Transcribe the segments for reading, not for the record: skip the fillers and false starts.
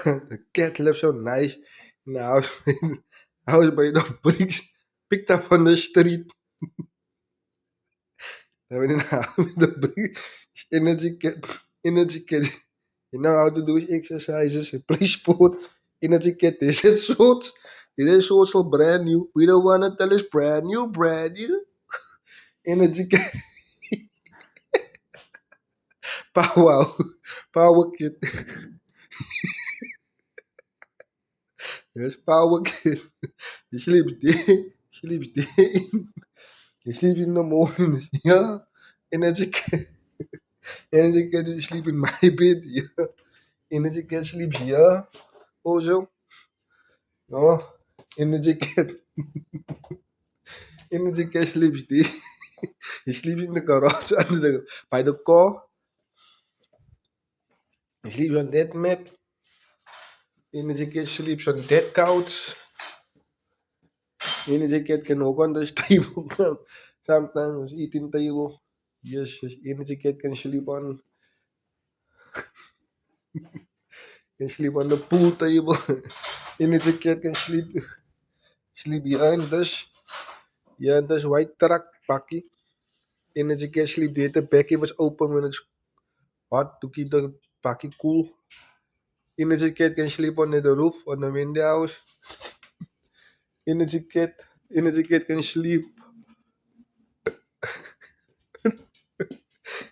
The cat lives so nice in the house, house by the bricks, picked up on the street. I went in the house with the bricks. Energy cat. You know how to do his exercises, he play sport. Energy cat is his shorts. His shorts are brand new. We don't want to tell it's brand new, brand new. Energy cat. Power, power kid. Yes, power kid. He sleeps day. Sleeps day. He sleeps in the morning. Yeah. Energy cat. Energy cat you sleep in my bed. Yeah. Energy cat sleeps here. Also. No. Energy cat. Energy cat sleeps day. He sleeps in the garage under by the car. He sleeps on that mat. Energy cat sleeps on that couch. Energy cat can walk on the table. Sometimes eating table. Yes, energy cat can sleep on the pool table. Energy cat can sleep behind this white truck bakkie. Energy cat sleep there. The bakkie was open when it's hot to keep the bakkie cool. Energy cat can sleep on the roof on the windows. Energy cat, energy cat can sleep.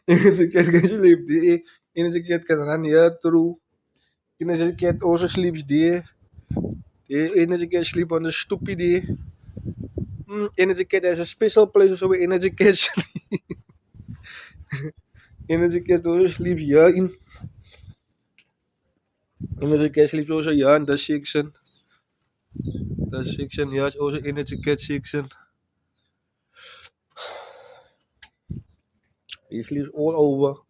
Energy cat can sleep there. Energy cat can run here through. Energy cat also sleeps there. The energy cat sleep on the stoepie there. Energy cat has a special place where energy cat sleep. Energy cat also sleeps here in. Energy cat sleeps also here in the section. The section here is also energy cat section. He sleeps all over.